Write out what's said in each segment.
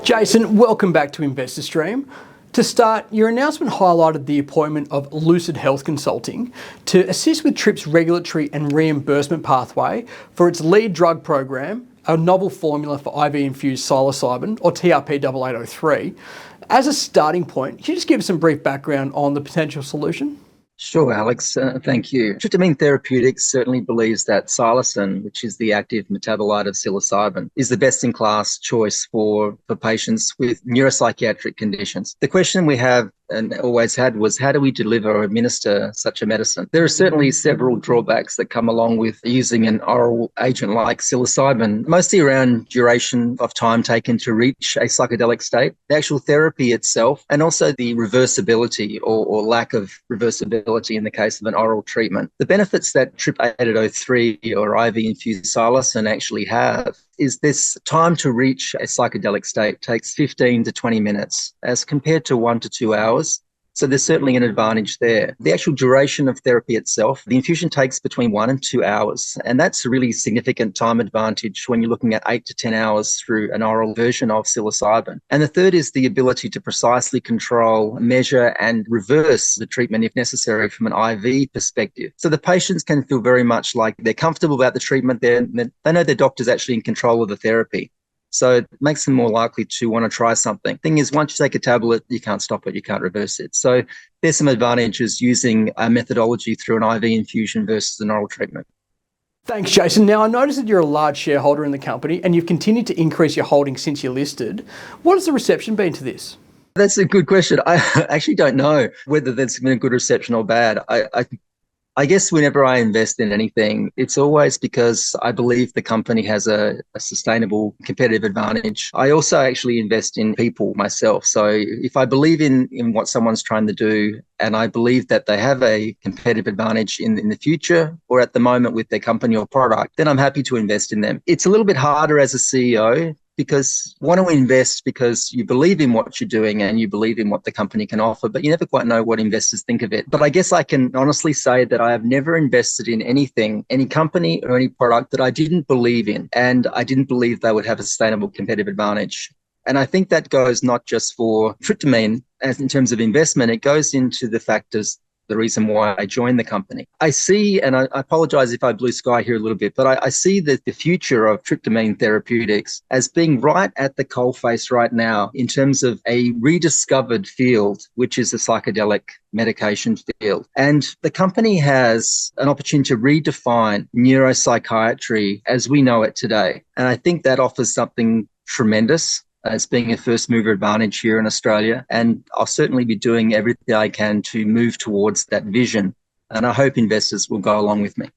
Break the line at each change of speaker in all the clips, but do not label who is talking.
Jason, welcome back to Investor Stream. To start, your announcement highlighted the appointment of Lucid Health Consulting to assist with Tryp's regulatory and reimbursement pathway for its lead drug program, a novel formula for IV-infused psilocybin, or TYP 8803. As a starting point, can you just give us some brief background on the potential solution?
Sure, Alex. Thank you. Tryptamine Therapeutics certainly believes that psilocin, which is the active metabolite of psilocybin, is the best-in-class choice for patients with neuropsychiatric conditions. The question we have and always had was, how do we deliver or administer such a medicine? There are certainly several drawbacks that come along with using an oral agent like psilocybin, mostly around duration of time taken to reach a psychedelic state, the actual therapy itself, and also the reversibility or lack of reversibility in the case of an oral treatment. The benefits that Tryp 8803 or IV-infused psilocin actually have is this time to reach a psychedelic state takes 15 to 20 minutes as compared to 1 to 2 hours. So there's certainly an advantage there. The actual duration of therapy itself, the infusion takes between 1 and 2 hours. And that's a really significant time advantage when you're looking at 8 to 10 hours through an oral version of psilocybin. And the third is the ability to precisely control, measure, and reverse the treatment if necessary from an IV perspective. So the patients can feel very much like they're comfortable about the treatment. They know their doctor's actually in control of the therapy. So it makes them more likely to want to try something. Thing is, once you take a tablet, you can't stop it, you can't reverse it. So there's some advantages using a methodology through an IV infusion versus an oral treatment.
Thanks, Jason. Now, I noticed that you're a large shareholder in the company and you've continued to increase your holdings since you listed. What has the reception been to this?
That's a good question. I actually don't know whether there's been a good reception or bad. I guess whenever I invest in anything, it's always because I believe the company has a sustainable competitive advantage. I also actually invest in people myself. So if I believe in what someone's trying to do and I believe that they have a competitive advantage in the future or at the moment with their company or product, then I'm happy to invest in them. It's a little bit harder as a CEO because you want to invest because you believe in what you're doing and you believe in what the company can offer, but you never quite know what investors think of it. But I guess I can honestly say that I have never invested in anything, any company or any product that I didn't believe in, and I didn't believe they would have a sustainable competitive advantage. And I think that goes not just for tryptamine as in terms of investment, it goes into the factors, the reason why I joined the company. I see, and I apologize if I blue sky here a little bit, but I see that the future of Tryptamine Therapeutics as being right at the coalface right now in terms of a rediscovered field, which is the psychedelic medication field. And the company has an opportunity to redefine neuropsychiatry as we know it today. And I think that offers something tremendous as being a first mover advantage here in Australia. And I'll certainly be doing everything I can to move towards that vision. And I hope investors will go along with me.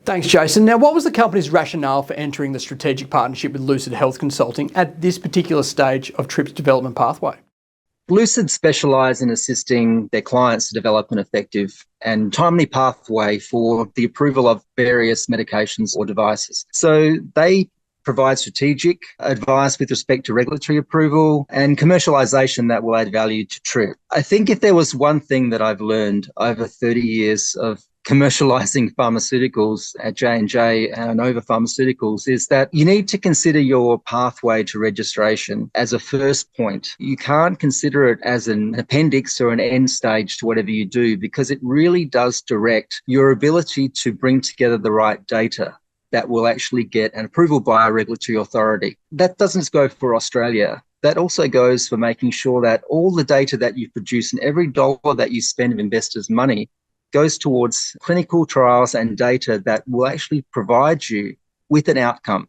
Thanks, Jason. Now, what was the company's rationale for entering the strategic partnership with Lucid Health Consulting at this particular stage of Tryp's development pathway?
Lucid specialise in assisting their clients to develop an effective and timely pathway for the approval of various medications or devices. So they provide strategic advice with respect to regulatory approval and commercialization that will add value to Tryp. I think if there was one thing that I've learned over 30 years of commercializing pharmaceuticals at J&J and Nova Pharmaceuticals is that you need to consider your pathway to registration as a first point. You can't consider it as an appendix or an end stage to whatever you do because it really does direct your ability to bring together the right data that will actually get an approval by a regulatory authority. That doesn't go for Australia. That also goes for making sure that all the data that you produce and every dollar that you spend of investors' money goes towards clinical trials and data that will actually provide you with an outcome,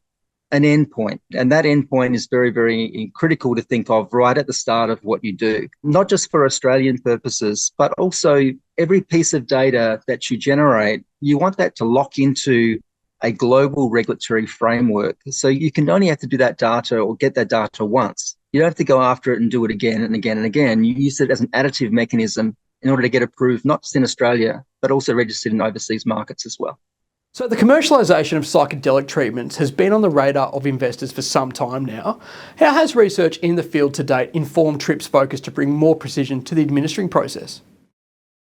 an endpoint. And that endpoint is very, very critical to think of right at the start of what you do, not just for Australian purposes, but also every piece of data that you generate, you want that to lock into a global regulatory framework. So you can only have to do that data or get that data once. You don't have to go after it and do it again and again and again. You use it as an additive mechanism in order to get approved, not just in Australia, but also registered in overseas markets as well.
So the commercialisation of psychedelic treatments has been on the radar of investors for some time now. How has research in the field to date informed Tryp's focus to bring more precision to the administering process?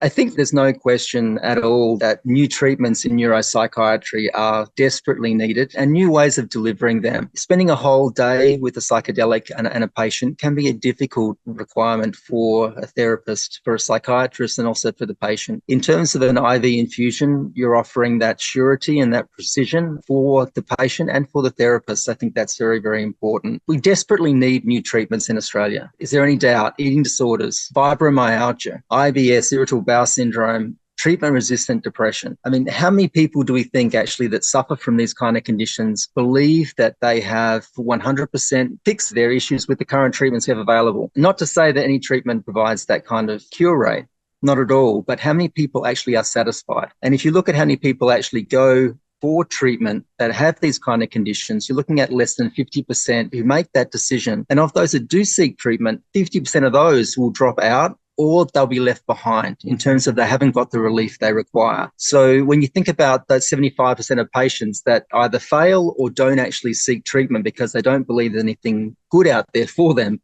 I think there's no question at all that new treatments in neuropsychiatry are desperately needed and new ways of delivering them. Spending a whole day with a psychedelic and a patient can be a difficult requirement for a therapist, for a psychiatrist, and also for the patient. In terms of an IV infusion, you're offering that surety and that precision for the patient and for the therapist. I think that's very, very important. We desperately need new treatments in Australia. Is there any doubt? Eating disorders, fibromyalgia, IBS, irritable bowel syndrome, treatment-resistant depression. I mean, how many people do we think actually that suffer from these kind of conditions believe that they have 100% fixed their issues with the current treatments we have available? Not to say that any treatment provides that kind of cure rate, not at all, but how many people actually are satisfied? And if you look at how many people actually go for treatment that have these kind of conditions, you're looking at less than 50% who make that decision. And of those that do seek treatment, 50% of those will drop out or they'll be left behind in terms of they haven't got the relief they require. So when you think about that 75% of patients that either fail or don't actually seek treatment because they don't believe there's anything good out there for them,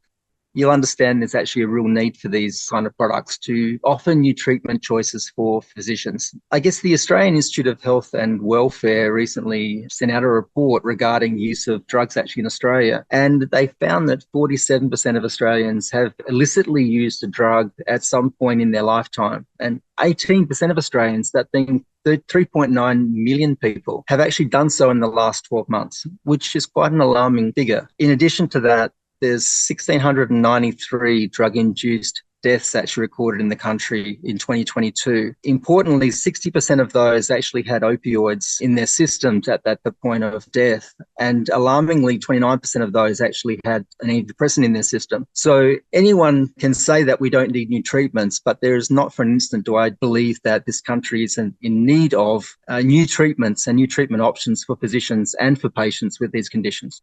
you'll understand there's actually a real need for these kind of products to offer new treatment choices for physicians. I guess the Australian Institute of Health and Welfare recently sent out a report regarding use of drugs actually in Australia, and they found that 47% of Australians have illicitly used a drug at some point in their lifetime, and 18% of Australians, that being 3.9 million people, have actually done so in the last 12 months, which is quite an alarming figure. In addition to that, there's 1,693 drug-induced deaths actually recorded in the country in 2022. Importantly, 60% of those actually had opioids in their systems at the point of death. And alarmingly, 29% of those actually had an antidepressant in their system. So anyone can say that we don't need new treatments, but there is not for an instant do I believe that this country is in need of new treatments and new treatment options for physicians and for patients with these conditions.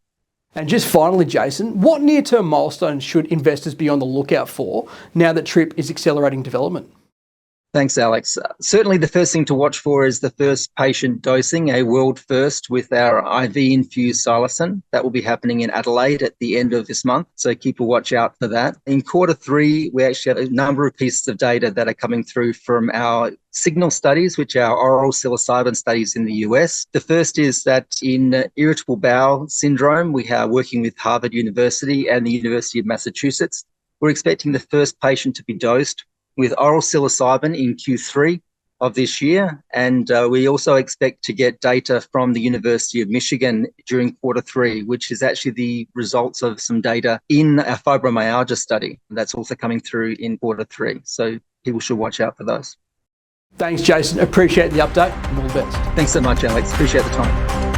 And just finally, Jason, what near-term milestones should investors be on the lookout for now that Tryp is accelerating development?
Thanks, Alex. Certainly the first thing to watch for is the first patient dosing, a world first with our IV-infused psilocybin. That will be happening in Adelaide at the end of this month, so keep a watch out for that. In Q3, we actually have a number of pieces of data that are coming through from our signal studies, which are oral psilocybin studies in the US. The first is that in irritable bowel syndrome, we are working with Harvard University and the University of Massachusetts. We're expecting the first patient to be dosed with oral psilocybin in Q3 of this year. And we also expect to get data from the University of Michigan during Q3, which is actually the results of some data in our fibromyalgia study. That's also coming through in Q3. So people should watch out for those.
Thanks, Jason. Appreciate the update and all the best.
Thanks so much, Alex. Appreciate the time.